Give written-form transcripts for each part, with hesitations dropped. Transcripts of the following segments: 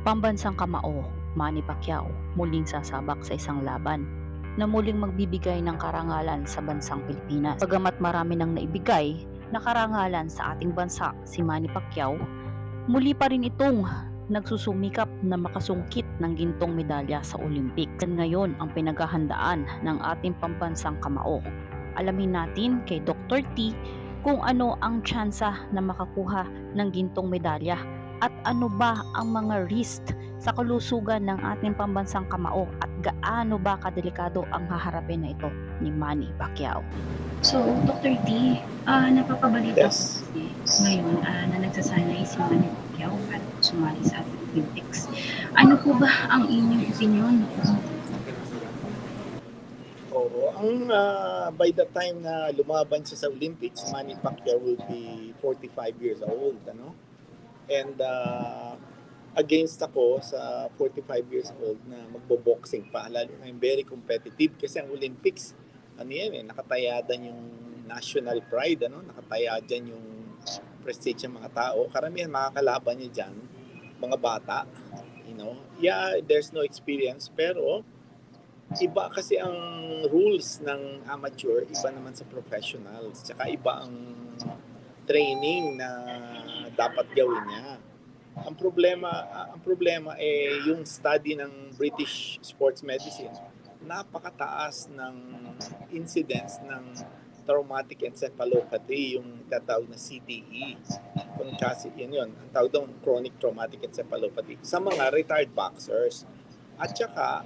Pambansang Kamao, Manny Pacquiao, muling sasabak sa isang laban na muling magbibigay ng karangalan sa bansang Pilipinas. Bagamat marami nang naibigay na karangalan sa ating bansa si Manny Pacquiao, muli pa rin itong nagsusumikap na makasungkit ng gintong medalya sa Olympics. Yan ngayon ang pinaghahandaan ng ating pambansang Kamao. Alamin natin kay Dr. T kung ano ang tsansa na makakuha ng gintong medalya at ano ba ang mga risk sa kalusugan ng ating pambansang Kamao at gaano ba kadelikado ang haharapin na ito ni Manny Pacquiao. So, Dr. T, napapabalita ko Yes. kasi ngayon na nagsasanay si Manny Pacquiao para sumali sa Olympics. Ano po ba ang inyong opinion? Oo, by the time na lumaban siya sa Olympics, Manny Pacquiao will be 45 years old, ano? And against ako sa 45 years old na magbo-boxing pa, lalo na yung very competitive kasi ang Olympics, ano yan nakatayadan yung national pride, ano? Nakatayadan yung prestige ng mga tao. Karamihan makakalaban niya dyan, mga bata, Yeah, there's no experience, pero iba kasi ang rules ng amateur, iba naman sa professionals. Tsaka iba ang training na dapat gawin niya. Ang problema yung study ng British sports medicine. Napakataas ng incidence ng traumatic encephalopathy, yung tatawag na CTE. Yun. Ang tawag doon, chronic traumatic encephalopathy. Sa mga retired boxers. At saka,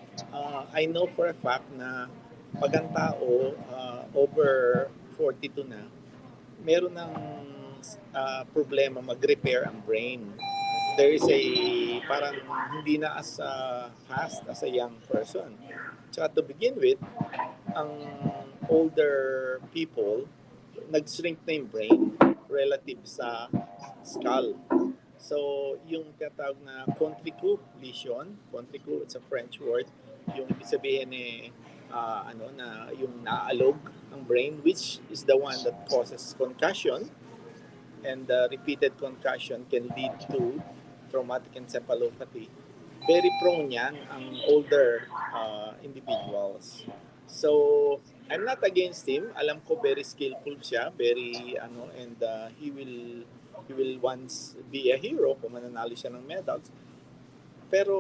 I know for a fact na pag ang tao over 42 na, meron ng problema mag-repair ang brain. There is parang hindi na as fast as a young person. Tsaka to begin with, ang older people, nag-shrink na yung brain relative sa skull. So, yung tatawag na contricu lesion, contricu, it's a French word, yung ibig sabihin na yung naalog ang brain, which is the one that causes concussion, and repeated concussion can lead to traumatic encephalopathy. Very prone yan ang older individuals. So, I'm not against him. Alam ko very skillful siya, and he will once be a hero kung mananalo siya ng medals. Pero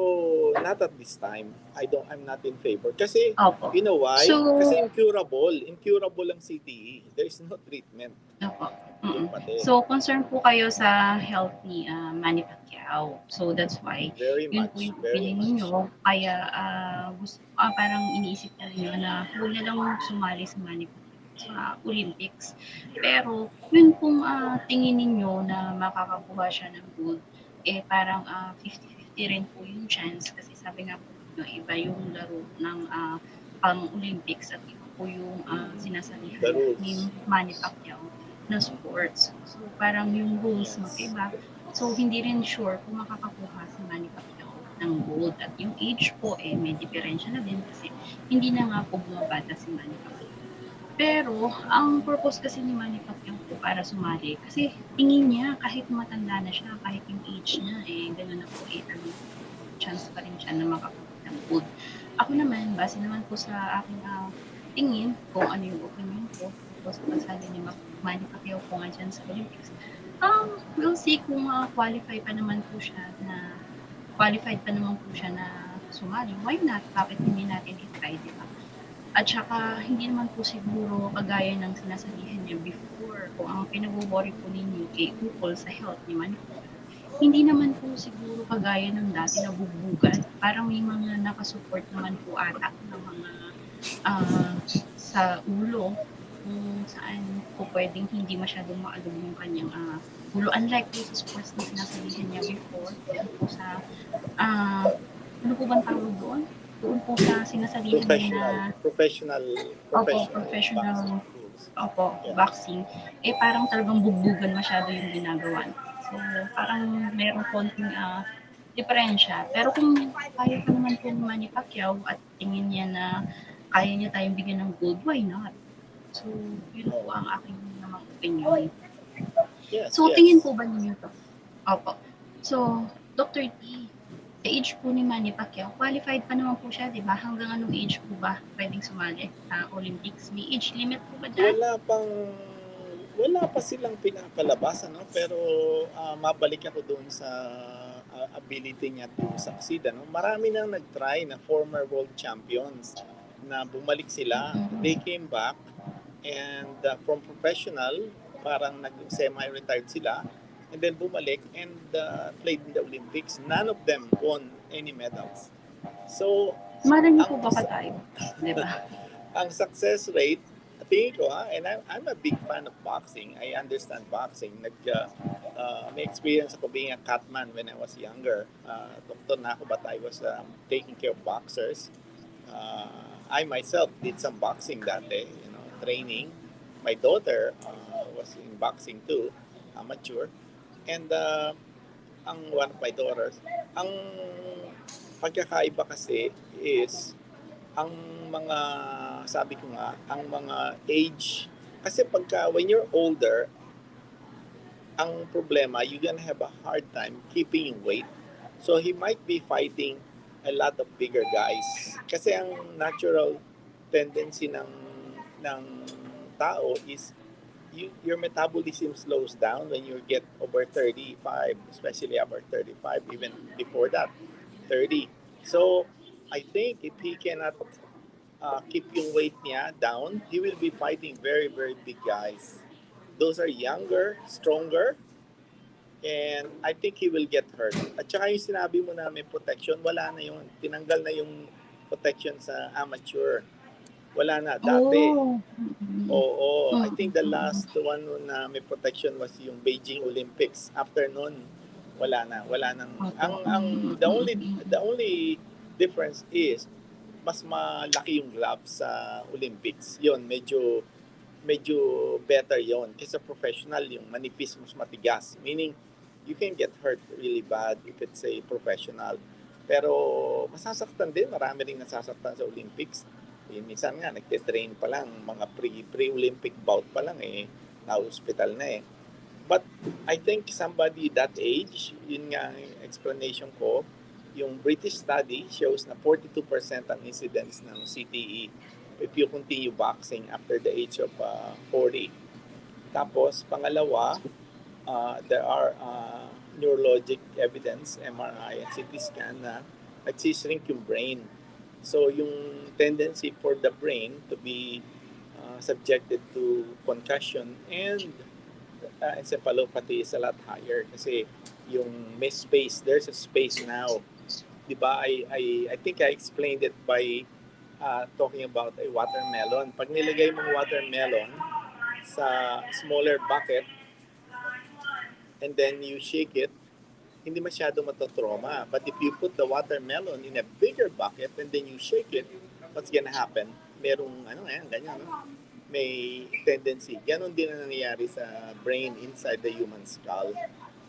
not at this time. I'm not in favor. Kasi, Opo. you know why? So, Kasi incurable ang CTE. There is no treatment. opo. Yung pati. So, concerned po kayo sa health ni Manny Pacquiao. So, that's why, Very yun much, po yung very opinion much. ninyo. Kaya, parang iniisip na rin yun na huwag na lang sumali sa Manny Pacquiao sa Olympics. Pero, yun pong tingin ninyo na makakakuha siya ng gold, parang 50-50 rin po yung chance. Kasi sabi nga po, iba yung laro ng pang-Olympics at iba po yung sinasalihan ni Manny Pacquiao na sports. So, parang yung rules magkaiba. So, hindi rin sure kung makakakuha si Manny Pacquiao ng gold. At yung age po, may diferensya na din kasi hindi na nga po bumabata si Manny Pacquiao. Pero, ang purpose kasi ni Manny Pacquiao po para sumali, kasi tingin niya kahit matanda na siya, kahit yung age niya, gano'n na po, chance pa rin siya na makakuha ng gold. Ako naman, base naman po sa aking tingin, kung ano yung opinion ko, sa pasali ni Manny Pacquiao po nga dyan sa Olympics. We'll see kung qualified pa naman po siya na sumali. Why not? Bakit hindi natin i-try, di ba? At saka, hindi naman po siguro kagaya ng sinasalihan niya before. Kung ang pinag-worry po ninyo ukol sa health ni Manny Pacquiao, hindi naman po siguro kagaya ng dati na bugbugan. Parang may mga nakasupport naman po ata ng mga sa ulo kung saan po pwedeng hindi masyadong maalog yung kanyang ulo. Unlike po sa sports na sinasalihan niya before, doon po sa, ano po bang tawag doon? Doon po sa sinasalihan niya na professional boxing, parang talagang bugbugan masyado yung ginagawa. So, parang merong konting diferensya. Pero kung kaya pa naman po ni Manny Pacquiao at tingin niya na kaya niya tayong bigyan ng gold, why not? So, yun po ang aking namang opinion. So, tingin po ba ninyo to? Opo. So, Dr. T, age po ni Manny Pacquiao, qualified pa naman po siya, 'di ba? Hanggang anong age po ba puwedeng sumali sa Olympics? May age limit po ba diyan? Wala pa silang pinapalabas, ano, pero mabalik ako doon sa ability niya to succeed, ano. Marami nang nag-try na former world champions na bumalik sila. They came back and from professional, parang nag-semi-retired sila and then bumalik and played in the Olympics. None of them won any medals. So, Maral niyo ang po ba tayo, 'di ba? ang success rate, tingin ko and I'm a big fan of boxing. I understand boxing. May experience ako being a catman when I was younger. Doktor na ako but I was taking care of boxers. I myself did some boxing dati, training. My daughter was in boxing too, amateur. And ang one of my daughters, ang pagkakaiba kasi is ang mga sabi ko nga, ang mga age kasi pagka when you're older, ang problema you're gonna have a hard time keeping yung weight. So he might be fighting a lot of bigger guys. Kasi ang natural tendency ng tao is your metabolism slows down when you get over 35, especially over 35, even before that, 30. So, I think if he cannot keep yung weight niya down, he will be fighting very, very big guys. Those are younger, stronger, and I think he will get hurt. At saka yung sinabi mo na may protection, wala na yung, tinanggal na yung protection sa amateur. Wala na. Dati, Oh. oo, I think the last one na may protection was yung Beijing Olympics. After nun, wala na. Wala nang, the only difference is, mas malaki yung gloves sa Olympics. Yun, medyo better yon kaysa professional, yung manipis, mas matigas. Meaning, you can get hurt really bad if it's a professional. Pero masasaktan din, marami ring nasasaktan sa Olympics. Minsan nga, nagte-train pa lang, mga pre-Olympic bout pa lang na-hospital na eh. But I think somebody that age, yun nga yung explanation ko, yung British study shows na 42% ang incidence ng CTE if you continue boxing after the age of 40. Tapos, pangalawa, there are neurologic evidence, MRI and CT scan na nagsishrink yung brain. So, yung tendency for the brain to be subjected to concussion and encephalopathy is a lot higher kasi yung may space, there's a space now. Diba? I think I explained it by talking about a watermelon. Pag nilagay mong watermelon sa smaller bucket and then you shake it, hindi masyado matotrauma. But if you put the watermelon in a bigger bucket and then you shake it, what's gonna happen? Merong ganyan, no? May tendency. Ganon din ang nangyayari sa brain inside the human skull.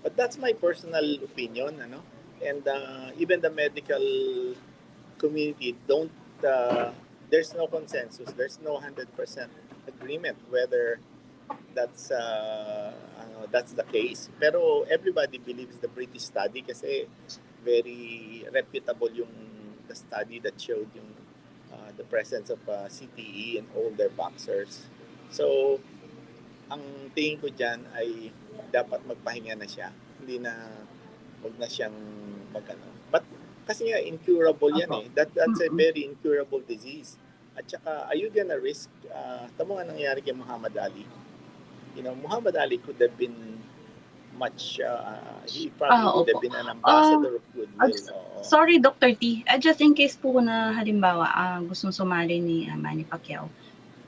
But that's my personal opinion, ano? And even the medical community there's no consensus, there's no 100% agreement whether that's the case. Pero everybody believes the British study kasi very reputable yung the study that showed yung the presence of CTE in older boxers. So, ang tingin ko dyan ay dapat magpahinga na siya. Hindi na, wag na siyang magano. But kasi nga incurable yan eh. That's a very incurable disease. At saka, are you gonna risk, tamo nga nangyari kay Muhammad Ali. Muhammad Ali could have been much, he probably would have been an ambassador of goodwill. Sorry, Dr. T. Just in case po na halimbawa gustong sumali ni Manny Pacquiao,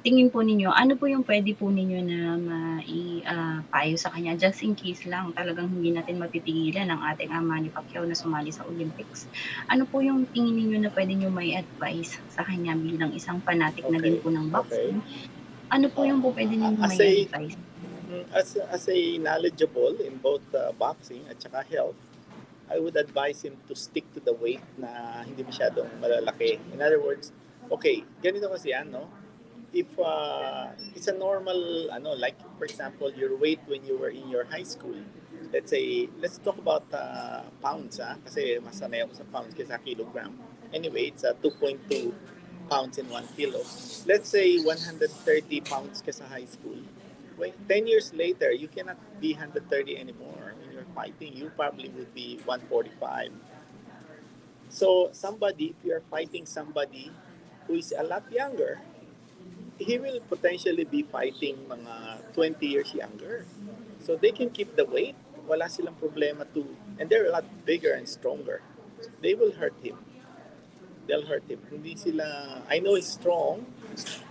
tingin po ninyo, ano po yung pwede po ninyo na maipayo sa kanya just in case lang talagang hindi natin mapipigilan ang ating Manny Pacquiao na sumali sa Olympics? Ano po yung tingin ninyo na pwede nyo may advice sa kanya bilang isang fanatic na din po ng boxing? Ano po yung po pwede ninyo may advice? As a knowledgeable in both boxing at saka health, I would advise him to stick to the weight na hindi masyadong malalaki. In other words, okay, ganito kasi no? If it's a normal, like for example, your weight when you were in your high school, let's talk about pounds, kasi mas sanay ako sa pounds kaysa kilogram. Anyway, it's 2.2 pounds in 1 kilo. Let's say 130 pounds ka sa high school. When 10 years later, you cannot be 130 anymore. When you're fighting, you probably would be 145. So somebody, if you're fighting somebody who is a lot younger, he will potentially be fighting mga 20 years younger. So they can keep the weight. Wala silang problema to, and they're a lot bigger and stronger. They will hurt him. They'll hurt him. Hindi sila, I know he's strong,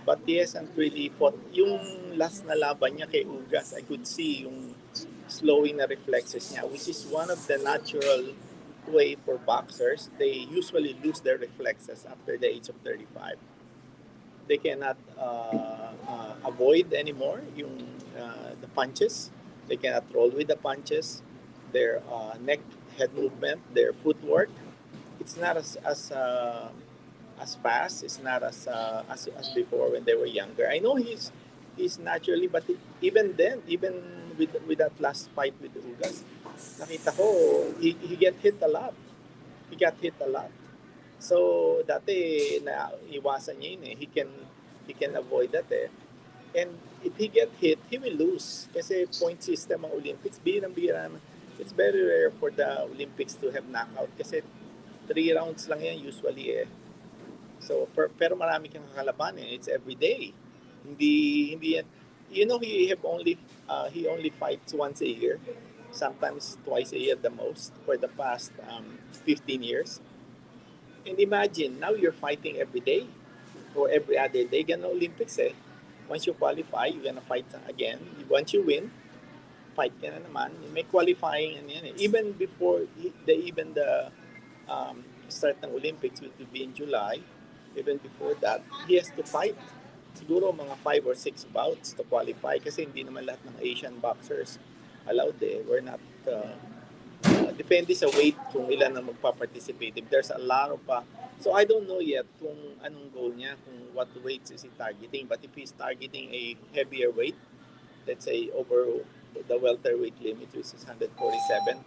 but he hasn't really fought. Yung last na laban niya kay Ugas, I could see yung slowing na reflexes niya, which is one of the natural way for boxers. They usually lose their reflexes after the age of 35. They cannot avoid anymore the punches. They cannot roll with the punches. Their neck, head movement, their footwork, it's not as fast. It's not as before when they were younger. I know he's naturally, but even then, even with that last fight with Ugas, nakita ko he get hit a lot. He got hit a lot. So dati na iwasan niya yun eh. He can avoid that eh. And if he get hit, he will lose. Kasi point system ang Olympics, bihirang-bihira naman. It's very rare for the Olympics to have knockout kasi 3 rounds lang yan usually eh. So pero marami kang kakalaban eh. It's every day. Hindi yan. You know, he only fights once a year. Sometimes twice a year the most for the past 15 years. And imagine, now you're fighting every day or every other day. Ganun Olympics eh. Once you qualify, you're gonna fight again. Once you win, fight ka na naman. May qualifying and yan eh. Even before the start ng Olympics, which will be in July, even before that, he has to fight. Siguro mga 5 or 6 bouts to qualify kasi hindi naman lahat ng Asian boxers allowed eh. We're not depende sa weight kung ilan ang magpa-participate. If there's a lot of so I don't know yet kung anong goal niya, kung what weights is he targeting. But if he's targeting a heavier weight, let's say over the welterweight limit, which is 147,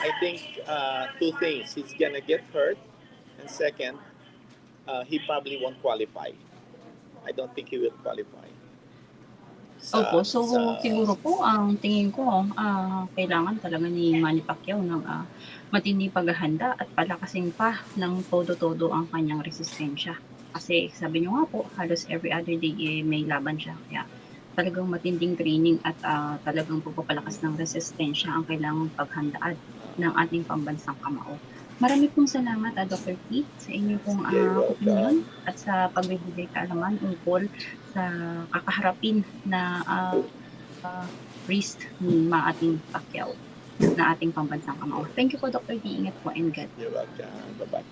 I think 2 things. He's gonna get hurt, and second, he probably won't qualify. I don't think he will qualify. Opo, so siguro po ang tingin ko, kailangan talaga ni Manny Pacquiao ng matinding paghahanda at palakasin pa ng todo-todo ang kanyang resistensya. Kasi sabi niyo nga po, halos every other day may laban siya. Kaya talagang matinding training at talagang pagpapalakas ng resistensya ang kailangang paghandaan ng ating pambansang Kamao. Marami pong salamat, Dr. T, sa inyong pong opinion at sa pagbibigay kaalaman tungkol sa kakaharapin na risk ni ating Pacquiao na ating pambansang Kamao. Thank you po, Dr. T. Ingat po and God. You're welcome. Bye-bye.